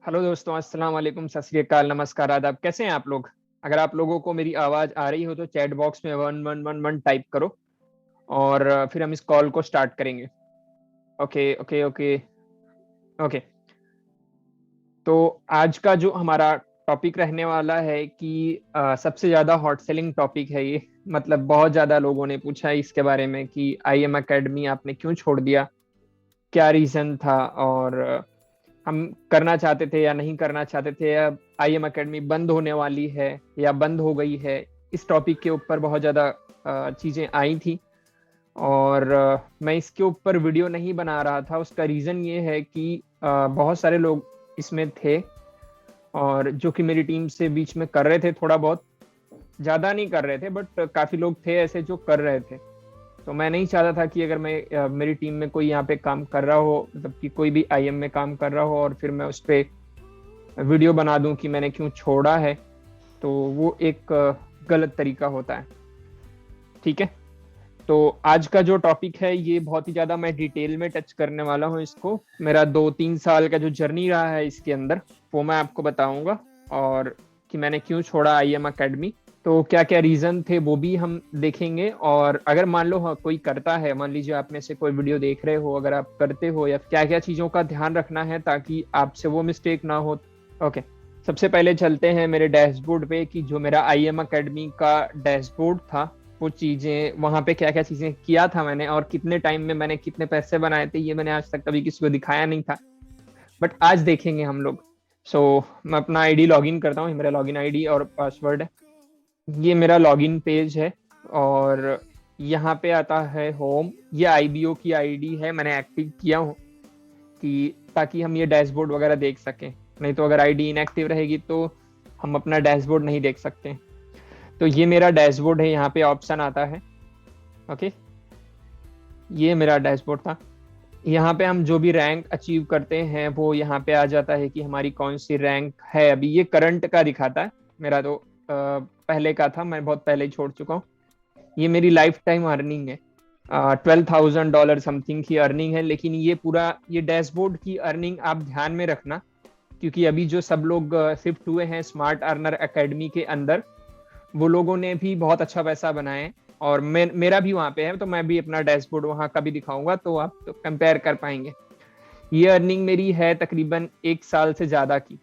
Hello दोस्तों, अस्सलाम वालेकुम, सत श्री अकाल, नमस्कार, आदाब। कैसे हैं आप लोग? अगर आप लोगों को मेरी आवाज आ रही हो तो चैट बॉक्स में 1111 टाइप करो और फिर हम इस कॉल को स्टार्ट करेंगे। Okay okay okay okay. तो आज का जो हमारा टॉपिक रहने वाला है कि सबसे ज्यादा हॉट सेलिंग टॉपिक है ये। मतलब बहुत ज्यादा लोगों ने पूछा है इसके बारे में कि आई एम अकेडमी आपने क्यों छोड़ दिया, क्या रीजन था, और हम करना चाहते थे या नहीं करना चाहते थे, या आई एम अकेडमी बंद होने वाली है या बंद हो गई है। इस टॉपिक के ऊपर बहुत ज़्यादा चीज़ें आई थी और मैं इसके ऊपर वीडियो नहीं बना रहा था। उसका रीज़न ये है कि बहुत सारे लोग इसमें थे और जो कि मेरी टीम से बीच में कर रहे थे, थोड़ा बहुत, ज़्यादा नहीं कर रहे थे बट काफ़ी लोग थे ऐसे जो कर रहे थे। तो मैं नहीं चाहता था कि अगर मैं मेरी टीम में कोई यहाँ पे काम कर रहा हो, मतलब कि कोई भी आईएम में काम कर रहा हो और फिर मैं उस पर वीडियो बना दूं कि मैंने क्यों छोड़ा है, तो वो एक गलत तरीका होता है। ठीक है। तो आज का जो टॉपिक है ये बहुत ही ज़्यादा मैं डिटेल में टच करने वाला हूँ इसको। मेरा 2-3 साल का जो जर्नी रहा है इसके अंदर, वो मैं आपको बताऊंगा, और कि मैंने क्यों छोड़ा आईएम अकेडमी। तो क्या क्या रीजन थे वो भी हम देखेंगे। और अगर मान लो हाँ कोई करता है, मान लीजिए आप में से कोई वीडियो देख रहे हो, अगर आप करते हो, या क्या क्या चीज़ों का ध्यान रखना है ताकि आपसे वो मिस्टेक ना हो। ओके। सबसे पहले चलते हैं मेरे डैशबोर्ड पे कि जो मेरा आईएम अकेडमी का डैशबोर्ड था, वो चीज़ें वहाँ पे क्या क्या चीज़ें किया था मैंने और कितने टाइम में मैंने कितने पैसे बनाए थे, ये मैंने आज तक कभी किसी को दिखाया नहीं था, बट आज देखेंगे हम लोग। सो मैं अपना आईडी लॉगिन करता हूँ। मेरा लॉगिन आईडी और पासवर्ड है, ये मेरा लॉगिन पेज है। और यहाँ पे आता है होम। ये आईबीओ की आईडी है, मैंने एक्टिव किया हूँ कि ताकि हम ये डैशबोर्ड वगैरह देख सकें। नहीं तो अगर आईडी इनएक्टिव रहेगी तो हम अपना डैशबोर्ड नहीं देख सकते। तो ये मेरा डैशबोर्ड है, यहाँ पे ऑप्शन आता है। ओके, ये मेरा डैशबोर्ड था। यहाँ पे हम जो भी रैंक अचीव करते हैं वो यहाँ पे आ जाता है कि हमारी कौन सी रैंक है। अभी ये करंट का दिखाता है, मेरा तो पहले का था, मैं बहुत पहले ही छोड़ चुका हूँ। ये मेरी लाइफ टाइम अर्निंग है, $12,000 समथिंग की अर्निंग है। लेकिन ये पूरा ये डैशबोर्ड की अर्निंग आप ध्यान में रखना, क्योंकि अभी जो सब लोग शिफ्ट हुए हैं स्मार्ट अर्नर एकेडमी के अंदर, वो लोगों ने भी बहुत अच्छा पैसा बनाया है। और मेरा भी वहाँ पे है, तो मैं भी अपना डैशबोर्ड वहाँ का भी दिखाऊंगा तो आप तो कंपेयर कर पाएंगे। ये अर्निंग मेरी है तकरीबन 1 साल से ज़्यादा की,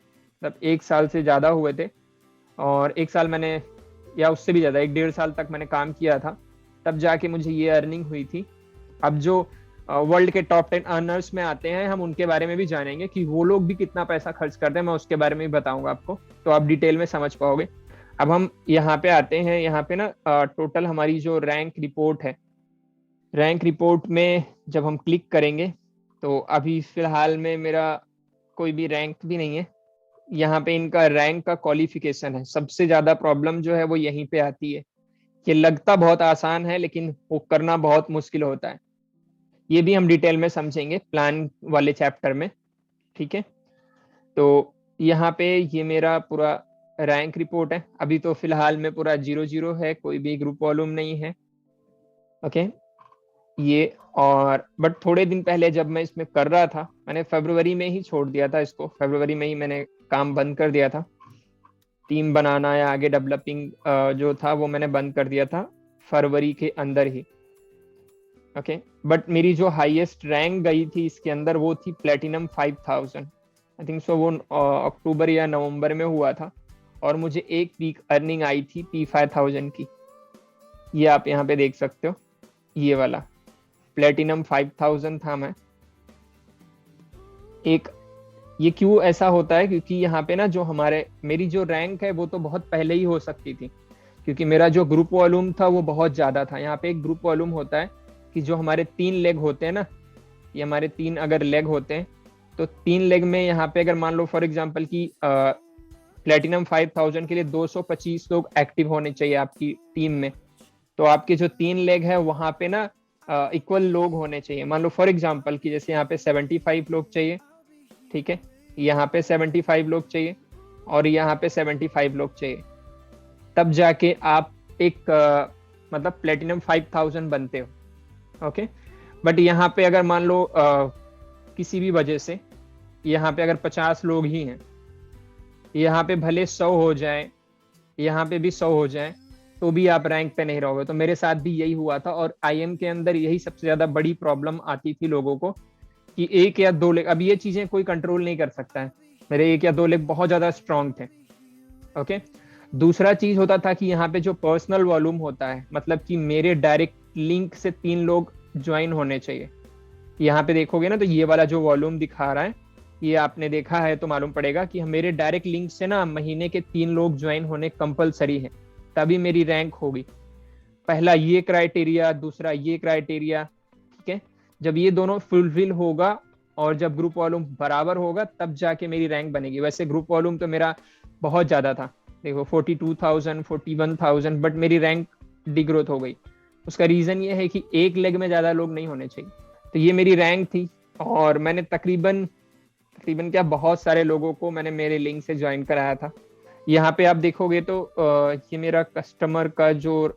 मतलब 1 साल से ज़्यादा हुए थे। और 1 साल मैंने, या उससे भी ज़्यादा, 1-1.5 साल तक मैंने काम किया था, तब जाके मुझे ये अर्निंग हुई थी। अब जो वर्ल्ड के टॉप 10 अर्नर्स में आते हैं, हम उनके बारे में भी जानेंगे कि वो लोग भी कितना पैसा खर्च करते हैं, मैं उसके बारे में भी बताऊंगा आपको, तो आप डिटेल में समझ पाओगे। अब हम यहाँ पे आते हैं। यहाँ पे ना टोटल हमारी जो रैंक रिपोर्ट है, रैंक रिपोर्ट में जब हम क्लिक करेंगे तो अभी फिलहाल में मेरा कोई भी रैंक भी नहीं है। यहाँ पे इनका रैंक का क्वालिफिकेशन है। सबसे ज्यादा प्रॉब्लम जो है वो यहीं पे आती है। ये लगता बहुत आसान है लेकिन वो करना बहुत मुश्किल होता है। ये भी हम डिटेल में समझेंगे प्लान वाले चैप्टर में। ठीक है। तो यहाँ पे ये मेरा पूरा रैंक रिपोर्ट है। अभी तो फिलहाल में पूरा 0-0 है, कोई भी ग्रुप वॉल्यूम नहीं है। ओके। ये, और बट थोड़े दिन पहले जब मैं इसमें कर रहा था, मैंने फरवरी में ही छोड़ दिया था इसको। फरवरी में ही मैंने काम बंद कर दिया था। टीम बनाना या आगे डेवलपिंग जो था वो मैंने बंद कर दिया था फरवरी के अंदर ही। ओके। बट मेरी जो हाईएस्ट रैंक गई थी इसके अंदर वो थी प्लेटिनम 5000। आई थिंक सो वो अक्टूबर या नवंबर में हुआ था, और मुझे एक वीक अर्निंग आई थी P5000 की। ये आप यहाँ पे देख सकते हो, ये वाला प्लेटिनम 5000 था मैं। एक, ये क्यों ऐसा होता है, क्योंकि यहाँ पे ना जो हमारे, मेरी जो रैंक है वो तो बहुत पहले ही हो सकती थी, क्योंकि मेरा जो ग्रुप वॉल्यूम था वो बहुत ज्यादा था। यहाँ पे एक ग्रुप वॉल्यूम होता है कि जो हमारे 3 लेग होते हैं ना, ये हमारे 3 अगर लेग होते हैं, तो 3 लेग में यहाँ पे अगर मान लो फॉर एग्जांपल कि प्लेटिनम 5000 के लिए 225 लोग एक्टिव होने चाहिए आपकी टीम में, तो आपके जो 3 लेग है वहां पे ना इक्वल लोग होने चाहिए। मान लो फॉर एग्जांपल कि जैसे यहाँ पे 75 लोग चाहिए, ठीक है, यहाँ पे 75 लोग चाहिए और यहाँ पे 75 लोग चाहिए, तब जाके आप एक मतलब प्लेटिनम 5000 बनते हो। ओके। बट यहाँ पे अगर मान लो किसी भी वजह से यहाँ पे अगर 50 लोग ही हैं, यहाँ पे भले 100 हो जाए, यहाँ पे भी 100 हो जाए, तो भी आप रैंक पे नहीं रहोगे। तो मेरे साथ भी यही हुआ था, और आईएम के अंदर यही सबसे ज्यादा बड़ी प्रॉब्लम आती थी लोगों को, कि एक या दो लेग, अब ये चीजें कोई कंट्रोल नहीं कर सकता है, मेरे एक या दो लेग बहुत ज्यादा स्ट्रांग थे। ओके। दूसरा चीज होता था कि यहाँ पे जो पर्सनल वॉल्यूम होता है, मतलब कि मेरे डायरेक्ट लिंक से 3 लोग ज्वाइन होने चाहिए। यहाँ पे देखोगे ना, तो ये वाला जो वॉल्यूम दिखा रहा है, ये आपने देखा है तो मालूम पड़ेगा कि मेरे डायरेक्ट लिंक से ना महीने के 3 लोग ज्वाइन होने कंपलसरी है, तभी मेरी रैंक होगी। पहला ये क्राइटेरिया, दूसरा ये क्राइटेरिया, ठीक है। जब ये दोनों फुलफिल होगा और जब ग्रुप वॉल्यूम बराबर होगा, तब जाके मेरी रैंक बनेगी। वैसे ग्रुप वॉल्यूम तो मेरा बहुत ज्यादा था, देखो 42,000 41,000, बट मेरी रैंक डिग्रोथ हो गई। उसका रीजन ये है कि एक लेग में ज्यादा लोग नहीं होने चाहिए। तो ये मेरी रैंक थी, और मैंने तकरीबन तकरीबन क्या, बहुत सारे लोगों को मैंने मेरे लिंक से ज्वाइन कराया था। यहाँ पे आप देखोगे तो ये मेरा कस्टमर का जो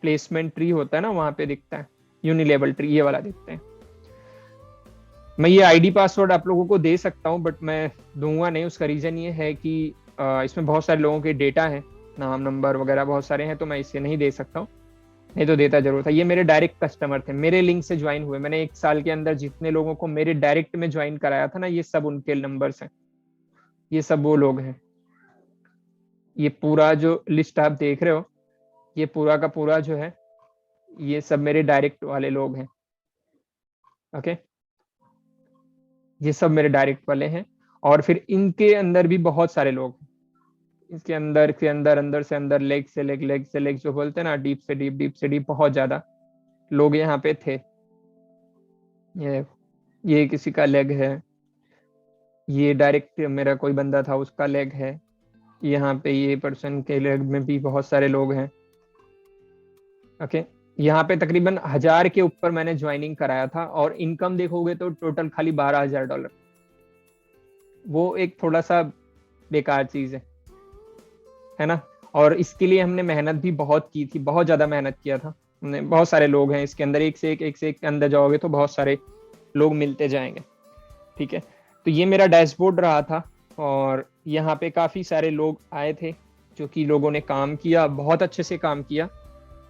प्लेसमेंट ट्री होता है ना, वहां पे दिखता है यूनिलेवल ट्री, ये वाला दिखता है। मैं ये आईडी पासवर्ड आप लोगों को दे सकता हूँ, बट मैं दूंगा नहीं। उसका रीजन ये है कि इसमें बहुत सारे लोगों के डेटा है, नाम नंबर वगैरह बहुत सारे हैं, तो मैं इसे नहीं दे सकता हूँ, नहीं तो देता जरूर था। ये मेरे डायरेक्ट कस्टमर थे, मेरे लिंक से ज्वाइन हुए। मैंने 1 साल के अंदर जितने लोगों को मेरे डायरेक्ट में ज्वाइन कराया था ना, ये सब उनके नंबर्स हैं, ये सब वो लोग हैं। ये पूरा जो लिस्ट आप देख रहे हो, ये पूरा का पूरा जो है, ये सब मेरे डायरेक्ट वाले लोग हैं। ओके, ये सब मेरे डायरेक्ट वाले हैं। और फिर इनके अंदर भी बहुत सारे लोग हैं, इसके अंदर के अंदर, अंदर से अंदर, लेग से लेग, लेग से लेग जो बोलते हैं ना, डीप से डीप, डीप से डीप, बहुत ज्यादा लोग यहाँ पे थे। ये किसी का लेग है, ये डायरेक्ट मेरा कोई बंदा था उसका लेग है। यहाँ पे ये पर्सन के लेग में भी बहुत सारे लोग हैं। ओके। यहाँ पे तकरीबन 1000 के ऊपर मैंने ज्वाइनिंग कराया था, और इनकम देखोगे तो टोटल खाली $12,000। वो एक थोड़ा सा बेकार चीज है ना। और इसके लिए हमने मेहनत भी बहुत की थी, बहुत ज्यादा मेहनत किया था हमने। बहुत सारे लोग हैं इसके अंदर, एक से एक के अंदर जाओगे तो बहुत सारे लोग मिलते जाएंगे, ठीक है। तो ये मेरा डैशबोर्ड रहा था, और यहाँ पे काफी सारे लोग आए थे, जो कि लोगों ने काम किया, बहुत अच्छे से काम किया,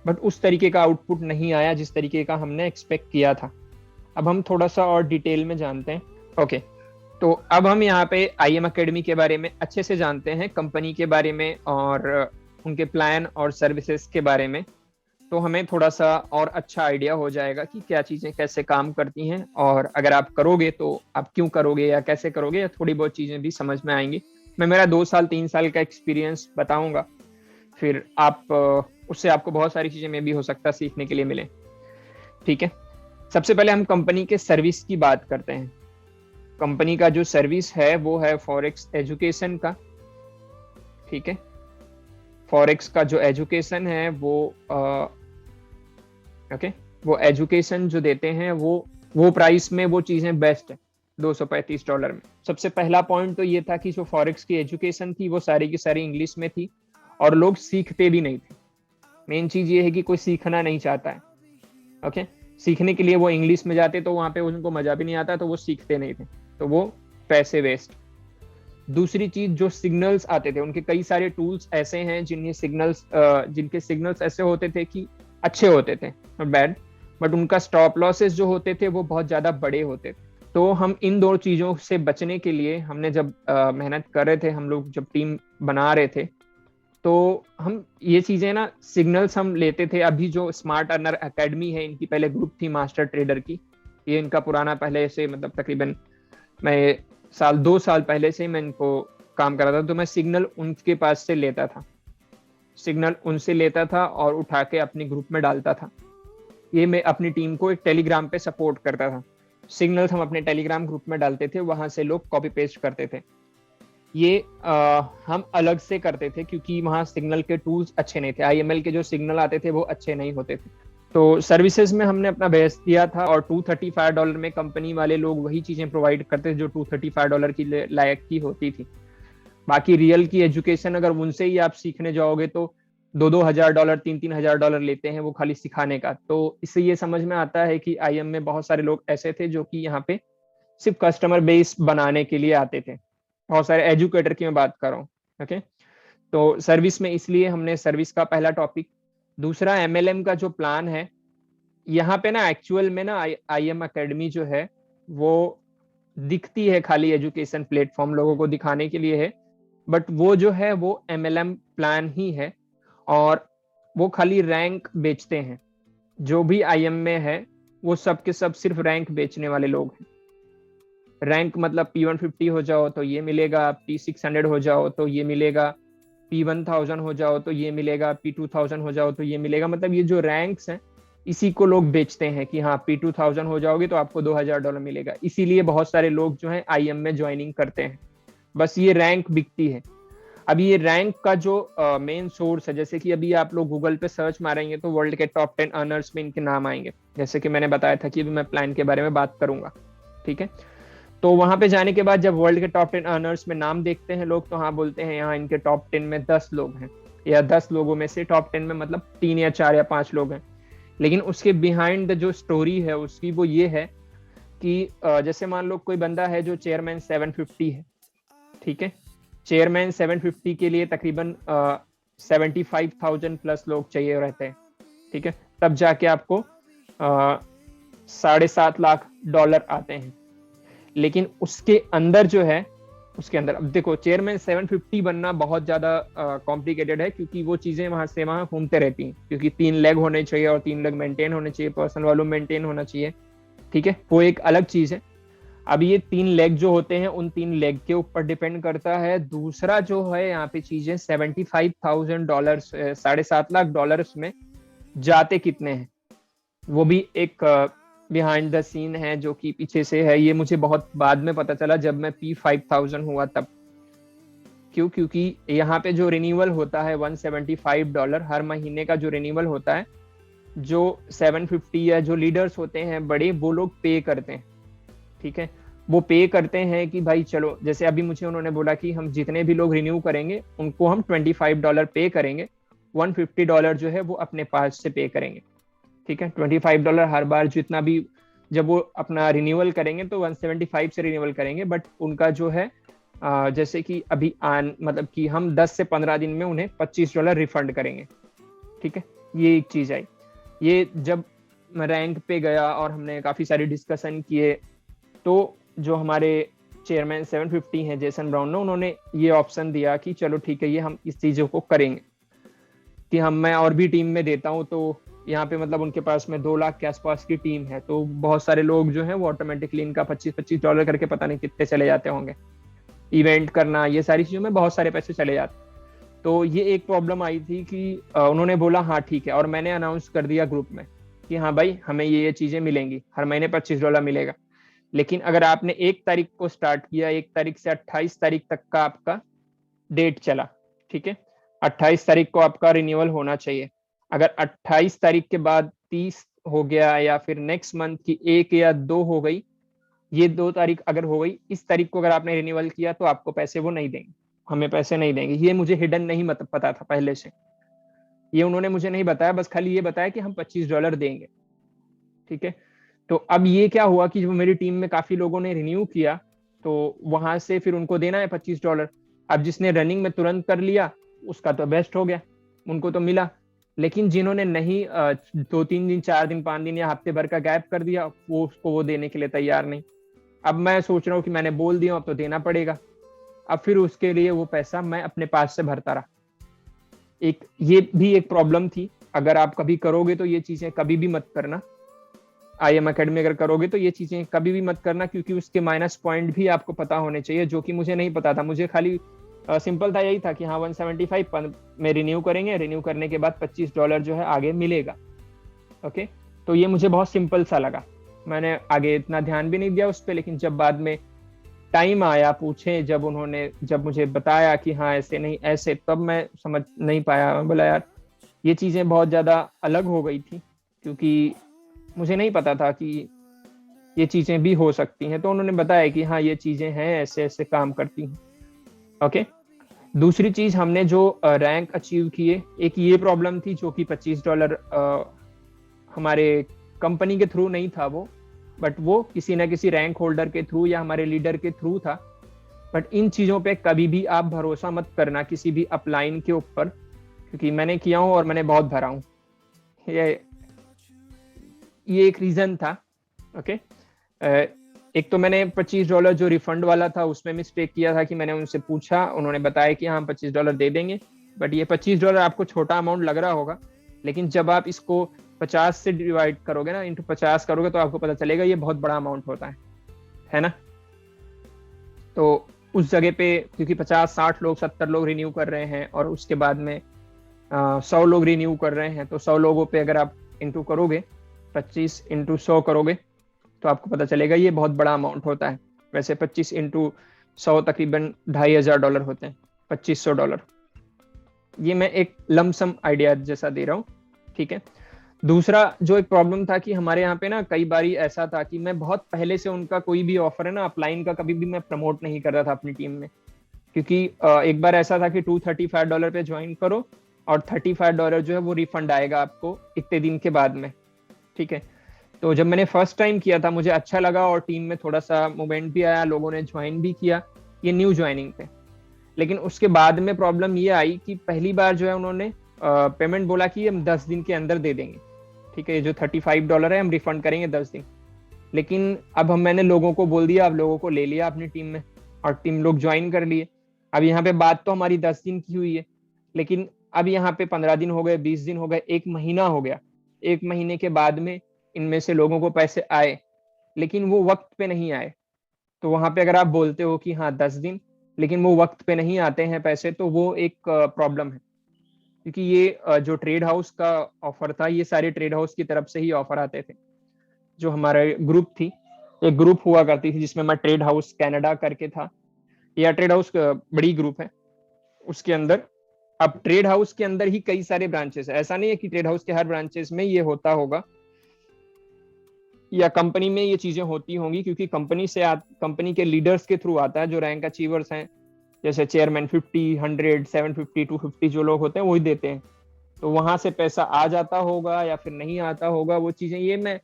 बट उस तरीके का आउटपुट नहीं आया जिस तरीके का हमने एक्सपेक्ट किया था। अब हम थोड़ा सा और डिटेल में जानते हैं। ओके, तो अब हम यहाँ पे आईएम अकेडमी के बारे में अच्छे से जानते हैं, कंपनी के बारे में और उनके प्लान और सर्विसेज के बारे में। तो हमें थोड़ा सा और अच्छा आइडिया हो जाएगा कि क्या चीज़ें कैसे काम करती हैं, और अगर आप करोगे तो आप क्यों करोगे या कैसे करोगे, या थोड़ी बहुत चीज़ें भी समझ में आएंगी। मैं मेरा 2 साल 3 साल का एक्सपीरियंस बताऊंगा, फिर आप उससे आपको बहुत सारी चीज़ें में भी हो सकता है सीखने के लिए मिले, ठीक है। सबसे पहले हम कंपनी के सर्विस की बात करते हैं। कंपनी का जो सर्विस है वो है फॉरेक्स एजुकेशन का, ठीक है। फॉरेक्स का जो एजुकेशन है वो ओके, वो एजुकेशन जो देते हैं वो प्राइस में वो चीजें बेस्ट है, $235 में। सबसे पहला पॉइंट तो ये था कि जो फॉरेक्स की एजुकेशन थी वो सारी की सारी इंग्लिश में थी, और लोग सीखते भी नहीं थे। मेन चीज ये है कि कोई सीखना नहीं चाहता है। ओके, सीखने के लिए वो इंग्लिश में जाते तो वहां पे उनको मजा भी नहीं आता, तो वो सीखते नहीं थे, तो वो पैसे वेस्ट। दूसरी चीज, जो सिग्नल्स आते थे, उनके कई सारे टूल्स ऐसे हैं जिनके सिग्नल्स ऐसे होते थे कि अच्छे होते थे, नॉट बैड, बट उनका स्टॉप लॉसेस जो होते थे वो बहुत ज्यादा बड़े होते थे। तो हम इन दो चीजों से बचने के लिए हमने जब मेहनत कर रहे थे, हम लोग जब टीम बना रहे थे, तो हम ये चीजें ना, सिग्नल्स हम लेते थे। अभी जो स्मार्ट अर्नर एकेडमी है, इनकी पहले ग्रुप थी मास्टर ट्रेडर की, ये इनका पुराना पहले से, मतलब तकरीबन मैं 2 साल पहले से मैं इनको काम कर रहा था, तो मैं सिग्नल उनके पास से लेता था, सिग्नल उनसे लेता था और उठा के अपने ग्रुप में डालता था। ये मैं अपनी टीम को एक टेलीग्राम पे सपोर्ट करता था। सिग्नल्स हम अपने टेलीग्राम ग्रुप में डालते थे, वहां से लोग कॉपी पेस्ट करते थे। ये हम अलग से करते थे, क्योंकि वहाँ सिग्नल के टूल्स अच्छे नहीं थे, आईएमएल के जो सिग्नल आते थे वो अच्छे नहीं होते थे। तो सर्विसेज में हमने अपना बेस्ट दिया था, और $235 में कंपनी वाले लोग वही चीजें प्रोवाइड करते थे जो $235 की लायक की होती थी। बाकी रियल की एजुकेशन अगर उनसे ही आप सीखने जाओगे तो $2,000 $3,000 लेते हैं वो खाली सिखाने का। तो इससे ये समझ में आता है कि आईएम में बहुत सारे लोग ऐसे थे जो कि यहाँ पे सिर्फ कस्टमर बेस बनाने के लिए आते थे। बहुत सारे एजुकेटर की मैं बात कर रहा हूँ। ओके, तो सर्विस में इसलिए हमने सर्विस का पहला टॉपिक। दूसरा एमएलएम का जो प्लान है, यहाँ पे ना एक्चुअल में ना आईएम एकेडमी जो है वो दिखती है खाली एजुकेशन प्लेटफॉर्म लोगों को दिखाने के लिए है, बट वो जो है वो एमएलएम प्लान ही है, और वो खाली रैंक बेचते हैं। जो भी आईएम में है वो सब के सब सिर्फ रैंक बेचने वाले लोग हैं। रैंक मतलब P150 हो जाओ तो ये मिलेगा, P600 हो जाओ तो ये मिलेगा, P1000 हो जाओ तो ये मिलेगा, P2000 हो जाओ तो ये मिलेगा। मतलब ये जो रैंक्स हैं इसी को लोग बेचते हैं कि हाँ P2000 हो जाओगे तो आपको $2000 मिलेगा। इसीलिए बहुत सारे लोग जो हैं आईएम में ज्वाइनिंग करते हैं, बस ये रैंक बिकती है। अभी ये रैंक का जो मेन सोर्स है, जैसे कि अभी आप लोग गूगल पे सर्च मारेंगे तो वर्ल्ड के टॉप 10 अर्नर्स में इनके नाम आएंगे, जैसे कि मैंने बताया था कि अभी मैं प्लान के बारे में बात करूंगा। ठीक है, तो वहां पे जाने के बाद जब वर्ल्ड के टॉप 10 अर्नर्स में नाम देखते हैं लोग, तो हाँ बोलते हैं यहाँ इनके टॉप 10 में 10 लोग हैं, या 10 लोगों में से टॉप 10 में मतलब 3 या 4 या 5 लोग हैं। लेकिन उसके बिहाइंड जो स्टोरी है उसकी वो ये है कि जैसे मान लो कोई बंदा है जो चेयरमैन 750 है। ठीक है, चेयरमैन 750 के लिए तकरीबन 75,000 प्लस लोग चाहिए रहते हैं। ठीक है, तब जाके आपको $7.5 लाख आते हैं। लेकिन उसके अंदर जो है, उसके अंदर अब देखो चेयरमैन 750 बनना बहुत ज्यादा कॉम्प्लिकेटेड है, क्योंकि वो चीजें वहां से वहां घूमते रहती हैं, क्योंकि 3 लेग होने चाहिए और 3 लेग मेंटेन होने चाहिए, पर्सनल वॉल्यूम मेंटेन होना चाहिए। ठीक है, वो एक अलग चीज है। अब ये 3 लेग जो होते हैं उन 3 लेग के ऊपर डिपेंड करता है। दूसरा जो है यहाँ पे चीजें $75,000, $7.5 लाख में जाते कितने हैं, वो भी एक बिहाइंड द सीन है जो कि पीछे से है। ये मुझे बहुत बाद में पता चला जब मैं P5000 हुआ तब। क्यों? क्योंकि यहाँ पे जो रिन्यूअल होता है $175 हर महीने का जो रिन्यूअल होता है, जो 750 या जो लीडर्स होते हैं बड़े, वो लोग पे करते हैं। ठीक है, वो पे करते हैं कि भाई चलो, जैसे अभी मुझे उन्होंने बोला कि हम जितने भी लोग रिन्यू करेंगे उनको हम $25 पे करेंगे, $150 जो है वो अपने पास से पे करेंगे। ठीक है, $25 हर बार जितना भी, जब वो अपना रिन्यूअल करेंगे तो 175 से रिन्यूअल करेंगे, बट उनका जो है जैसे कि अभी मतलब कि हम 10 से 15 दिन में उन्हें $25 रिफंड करेंगे। ठीक है, ये एक चीज आई। ये जब रैंक पे गया और हमने काफी सारी डिस्कशन किए, तो जो हमारे चेयरमैन 750 हैं जेसन ब्राउन ने, उन्होंने ये ऑप्शन दिया कि चलो ठीक है, ये हम इस चीजों को करेंगे कि मैं और भी टीम में देता हूँ। तो यहाँ पे मतलब उनके पास में 2 लाख के आसपास की टीम है, तो बहुत सारे लोग जो हैं वो ऑटोमेटिकली इनका $25 करके पता नहीं कितने चले जाते होंगे। इवेंट करना, ये सारी चीजों में बहुत सारे पैसे चले जाते। तो ये एक प्रॉब्लम आई थी कि उन्होंने बोला हाँ ठीक है, और मैंने अनाउंस कर दिया ग्रुप में कि हाँ भाई हमें ये चीजें मिलेंगी, हर महीने $25 मिलेगा। लेकिन अगर आपने 1 तारीख को स्टार्ट किया, 1 तारीख से 28 तारीख तक का आपका डेट चला। ठीक है, 28 तारीख को आपका रिन्यूअल होना चाहिए। अगर 28 तारीख के बाद 30 हो गया, या फिर नेक्स्ट मंथ की 1 या 2 हो गई, ये 2 तारीख अगर हो गई, इस तारीख को अगर आपने रिन्यूअल किया तो आपको पैसे वो नहीं देंगे, हमें पैसे नहीं देंगे। ये मुझे हिडन नहीं मतलब पता था पहले से, ये उन्होंने मुझे नहीं बताया, बस खाली ये बताया कि हम $25 देंगे। ठीक है, तो अब ये क्या हुआ कि जब मेरी टीम में काफी लोगों ने रिन्यू किया, तो वहां से फिर उनको देना है $25। अब जिसने रनिंग में तुरंत कर लिया उसका तो बेस्ट हो गया, उनको तो मिला। लेकिन जिन्होंने नहीं 2-3 दिन, 4 दिन, 5 दिन या हफ्ते भर का गैप कर दिया, वो उसको वो देने के लिए तैयार नहीं। अब मैं सोच रहा हूँ कि मैंने बोल दिया, अब तो देना पड़ेगा। अब फिर उसके लिए वो पैसा मैं अपने पास से भरता रहा। ये भी एक प्रॉब्लम थी। अगर आप कभी करोगे तो ये चीजें कभी भी मत करना। आईएम एकेडमी अगर करोगे तो ये चीजें कभी भी मत करना, क्योंकि उसके माइनस पॉइंट भी आपको पता होने चाहिए, जो कि मुझे नहीं पता था। मुझे खाली सिंपल था, यही था कि हाँ 175 में रिन्यू करेंगे, रिन्यू करने के बाद $25 जो है आगे मिलेगा। ओके, तो ये मुझे बहुत सिंपल सा लगा, मैंने आगे इतना ध्यान भी नहीं दिया उस पर। लेकिन जब बाद में टाइम आया पूछे, जब मुझे बताया कि हाँ ऐसे नहीं ऐसे, तब मैं समझ नहीं पाया। मैं बोला यार ये चीजें बहुत ज्यादा अलग हो गई थी, क्योंकि मुझे नहीं पता था कि ये चीजें भी हो सकती हैं। तो उन्होंने बताया कि हाँ ये चीजें हैं, ऐसे ऐसे काम करती हैं। ओके, दूसरी चीज, हमने जो रैंक अचीव किए, एक ये प्रॉब्लम थी जो कि $25 हमारे कंपनी के थ्रू नहीं था, वो बट वो किसी ना किसी रैंक होल्डर के थ्रू या हमारे लीडर के थ्रू था। बट इन चीज़ों पे कभी भी आप भरोसा मत करना किसी भी अपलाइन के ऊपर, क्योंकि मैंने किया हूँ और मैंने बहुत भरा हूँ। ये ये एक रीज़न था। ओके, एक तो मैंने $25 जो रिफंड वाला था उसमें मिस्टेक किया था कि मैंने उनसे पूछा, उन्होंने बताया कि हाँ हम $25 दे देंगे। बट ये $25 आपको छोटा अमाउंट लग रहा होगा, लेकिन जब आप इसको 50 से डिवाइड करोगे ना, इंटू 50 करोगे, तो आपको पता चलेगा ये बहुत बड़ा अमाउंट होता है ना। तो उस जगह पे क्योंकि 50-60 लोग 70 लोग रिन्यू कर रहे हैं और उसके बाद में 100 लोग रिन्यू कर रहे हैं, तो 100 लोगों पे अगर आप इंटू करोगे, 25 इंटू 100 करोगे, तो आपको पता चलेगा ये बहुत बड़ा अमाउंट होता है। वैसे 25 इंटू 100 तकरीबन $2500 होते हैं, $2500। ये मैं एक लमसम आइडिया जैसा दे रहा हूँ, ठीक है। दूसरा जो एक प्रॉब्लम था कि हमारे यहाँ पे ना कई बारी ऐसा था कि मैं बहुत पहले से उनका कोई भी ऑफर है ना अपलाइन का कभी भी मैं प्रमोट नहीं कर रहा था अपनी टीम में, क्योंकि एक बार ऐसा था कि $235 पे ज्वाइन करो और $35 जो है वो रिफंड आएगा आपको इतने दिन के बाद में, ठीक है। तो जब मैंने फर्स्ट टाइम किया था मुझे अच्छा लगा और टीम में थोड़ा सा मूवमेंट भी आया, लोगों ने ज्वाइन भी किया, ये न्यू ज्वाइनिंग पे। लेकिन उसके बाद में प्रॉब्लम ये आई कि पहली बार जो है उन्होंने पेमेंट बोला कि हम 10 दिन के अंदर दे देंगे, ठीक है, ये जो $35 है हम रिफंड करेंगे 10 दिन। लेकिन अब मैंने लोगों को बोल दिया, अब लोगों को ले लिया अपनी टीम में और टीम लोग ज्वाइन कर लिए। अब यहाँ पे बात तो हमारी 10 दिन की हुई है, लेकिन अब यहाँ पे 15 दिन हो गए, 20 दिन हो गए, 1 महीना हो गया। 1 महीने के बाद में इनमें से लोगों को पैसे आए, लेकिन वो वक्त पे नहीं आए। तो वहां पे अगर आप बोलते हो कि हाँ 10 दिन, लेकिन वो वक्त पे नहीं आते हैं पैसे, तो वो एक प्रॉब्लम है। क्योंकि ये जो ट्रेड हाउस का ऑफर था, ये सारे ट्रेड हाउस की तरफ से ही ऑफर आते थे। जो हमारे ग्रुप थी, एक ग्रुप हुआ करती थी जिसमें मैं ट्रेड हाउस कनाडा करके था, या ट्रेड हाउस बड़ी ग्रुप है उसके अंदर। अब ट्रेड हाउस के अंदर ही कई सारे ब्रांचेस है, ऐसा नहीं है कि ट्रेड हाउस के हर ब्रांचेस में ये होता होगा या कंपनी में ये चीजें होती होंगी, क्योंकि कंपनी के लीडर्स के थ्रू आता है, जो रैंक अचीवर्स हैं, जैसे चेयरमैन 50, 100, 750, 250 जो लोग होते हैं वही देते हैं। तो वहां से पैसा आ जाता होगा या फिर नहीं आता होगा, वो चीजें ये मैं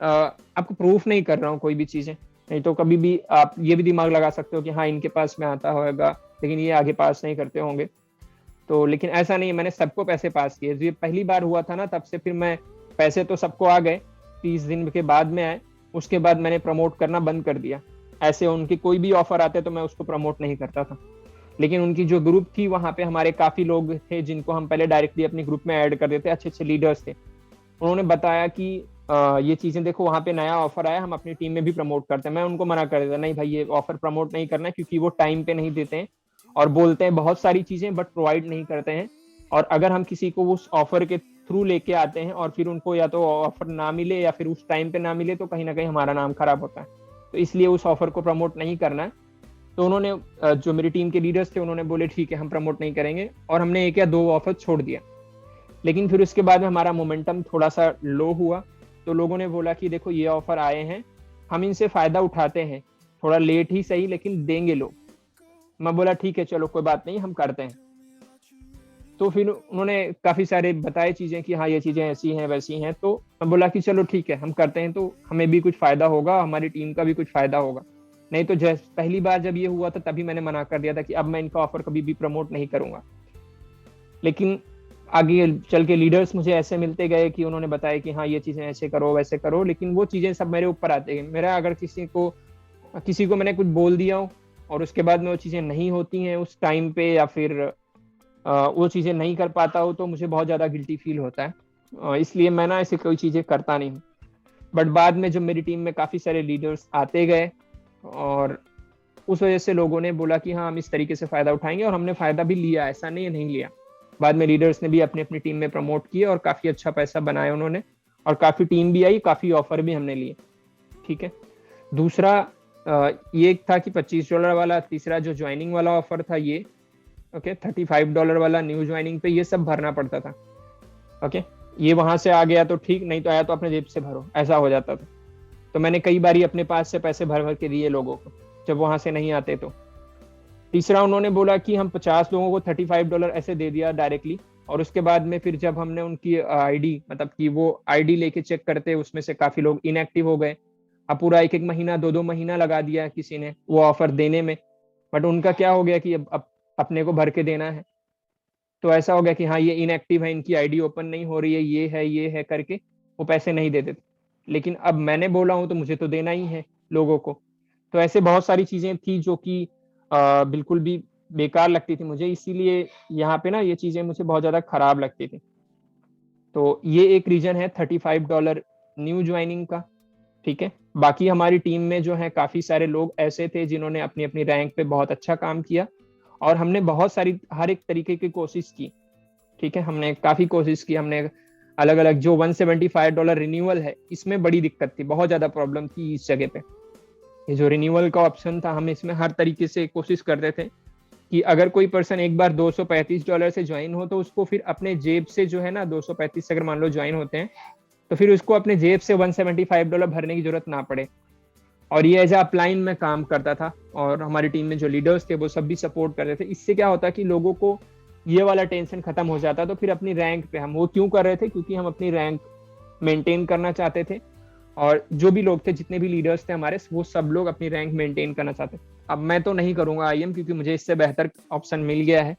आपको प्रूफ नहीं कर रहा हूँ कोई भी चीजें। नहीं तो कभी भी आप ये भी दिमाग लगा सकते हो कि हाँ इनके पास में आता होगा, लेकिन ये आगे पास नहीं करते होंगे। तो लेकिन ऐसा नहीं, मैंने सबको पैसे पास किए। ये पहली बार हुआ था ना, तब से फिर मैं पैसे तो सबको आ गए, 30 दिन के बाद में आए। उसके बाद मैंने प्रमोट करना बंद कर दिया। ऐसे उनके कोई भी ऑफर आते तो मैं उसको प्रमोट नहीं करता था। लेकिन उनकी जो ग्रुप थी वहां पे हमारे काफी लोग थे जिनको हम पहले डायरेक्टली अपनी ग्रुप में ऐड कर देते, अच्छे अच्छे लीडर्स थे। उन्होंने बताया कि ये चीजें देखो, वहां पे नया ऑफर आया, हम अपनी टीम में भी प्रमोट करते हैं। मैं उनको मना कर देता, नहीं भाई ये ऑफर प्रमोट नहीं करना है, क्योंकि वो टाइम पे नहीं देते हैं और बोलते हैं बहुत सारी चीजें बट प्रोवाइड नहीं करते हैं। और अगर हम किसी को उस ऑफर के थ्रू लेके आते हैं और फिर उनको या तो ऑफर ना मिले या फिर उस टाइम पे ना मिले, तो कहीं ना कहीं हमारा नाम खराब होता है। तो इसलिए उस ऑफर को प्रमोट नहीं करना है। तो उन्होंने जो मेरी टीम के लीडर्स थे उन्होंने बोले ठीक है हम प्रमोट नहीं करेंगे, और हमने 1 या 2 ऑफर छोड़ दिया। लेकिन फिर उसके बाद में हमारा मोमेंटम थोड़ा सा लो हुआ, तो लोगों ने बोला कि देखो ये ऑफर आए हैं, हम इनसे फायदा उठाते हैं, थोड़ा लेट ही सही लेकिन देंगे लोग। मैं बोला ठीक है चलो कोई बात नहीं, हम करते हैं। तो फिर उन्होंने काफी सारे बताए चीजें कि हाँ ये चीजें ऐसी हैं वैसी हैं। तो मैं बोला कि चलो ठीक है हम करते हैं, तो हमें भी कुछ फायदा होगा, हमारी टीम का भी कुछ फायदा होगा। नहीं तो जैसे पहली बार जब ये हुआ था तभी मैंने मना कर दिया था कि अब मैं इनका ऑफर कभी भी प्रमोट नहीं करूंगा। लेकिन आगे चल के लीडर्स मुझे ऐसे मिलते गए कि उन्होंने बताया कि हाँ ये चीजें ऐसे करो वैसे करो, लेकिन वो चीजें सब मेरे ऊपर आते गए। मेरा अगर किसी को मैंने कुछ बोल दिया हो और उसके बाद में वो चीजें नहीं होती हैं उस टाइम पे, या फिर वो चीजें नहीं कर पाता हो, तो मुझे बहुत ज्यादा गिल्टी फील होता है। इसलिए मैं ना ऐसी कोई चीजें करता नहीं हूँ। बट बाद में जब मेरी टीम में काफी सारे लीडर्स आते गए और उस वजह से लोगों ने बोला कि हाँ हम इस तरीके से फायदा उठाएंगे, और हमने फायदा भी लिया, ऐसा नहीं है नहीं लिया। बाद में लीडर्स ने भी अपनी अपनी टीम में प्रमोट किए और काफी अच्छा पैसा बनाया उन्होंने, और काफी टीम भी आई, काफी ऑफर भी हमने लिए, ठीक है। दूसरा ये था कि $25 वाला। तीसरा जो ज्वाइनिंग वाला ऑफर था ये, ओके, $35 वाला न्यू ज्वाइनिंग पे, ये सब भरना पड़ता था। ओके, ये वहां से आ गया तो ठीक, नहीं तो आया तो अपने जेब से भरो, ऐसा हो जाता था। तो मैंने कई बारी अपने पास से पैसे भर भर के दिए लोगों को जब वहां से नहीं आते तो। तीसरा उन्होंने बोला कि हम 50 लोगों को $35 ऐसे दे दिया डायरेक्टली, और उसके बाद में फिर जब हमने उनकी आईडी, मतलब कि वो आईडी लेके चेक करते, उसमें से काफी लोग इनएक्टिव हो गए। अब पूरा एक महीना 2 महीना लगा दिया किसी ने वो ऑफर देने में, बट उनका क्या हो गया कि अब अपने को भर के देना है। तो ऐसा हो गया कि हाँ ये इनएक्टिव है, इनकी आईडी ओपन नहीं हो रही है, ये है करके वो पैसे नहीं दे देते। लेकिन अब मैंने बोला हूँ तो मुझे तो देना ही है लोगों को। तो ऐसे बहुत सारी चीजें थी जो कि बिल्कुल भी बेकार लगती थी मुझे, इसीलिए यहाँ पे ना ये चीजें मुझे बहुत ज्यादा खराब लगती थी। तो ये एक रीजन है $35 न्यू ज्वाइनिंग का। ठीक है, बाकी हमारी टीम में जो है काफी सारे लोग ऐसे थे जिन्होंने अपनी अपनी रैंक पे बहुत अच्छा काम किया, और हमने बहुत सारी हर एक तरीके की कोशिश की। ठीक है, हमने काफी कोशिश की, हमने अलग अलग जो $175 रिन्यूअल है, इसमें बड़ी दिक्कत थी, बहुत ज्यादा प्रॉब्लम थी इस जगह पे। ये जो रिन्यूअल का ऑप्शन था, हम इसमें हर तरीके से कोशिश करते थे कि अगर कोई पर्सन एक बार $235 से ज्वाइन हो तो उसको फिर अपने जेब से जो है ना, 235 से अगर मान लो ज्वाइन होते हैं तो फिर उसको अपने जेब से $175 भरने की जरूरत ना पड़े। और ये एज अपलाइन में काम करता था, और हमारी टीम में जो लीडर्स थे वो सब भी सपोर्ट करते थे। इससे क्या होता कि लोगों को ये वाला टेंशन खत्म हो जाता। तो फिर अपनी रैंक पे हम वो क्यों कर रहे थे, क्योंकि हम अपनी रैंक मेंटेन करना चाहते थे, और जो भी लोग थे, जितने भी लीडर्स थे हमारे, वो सब लोग अपनी रैंक मेंटेन करना चाहते थे। अब मैं तो नहीं करूंगा आईएम, क्योंकि मुझे इससे बेहतर ऑप्शन मिल गया है।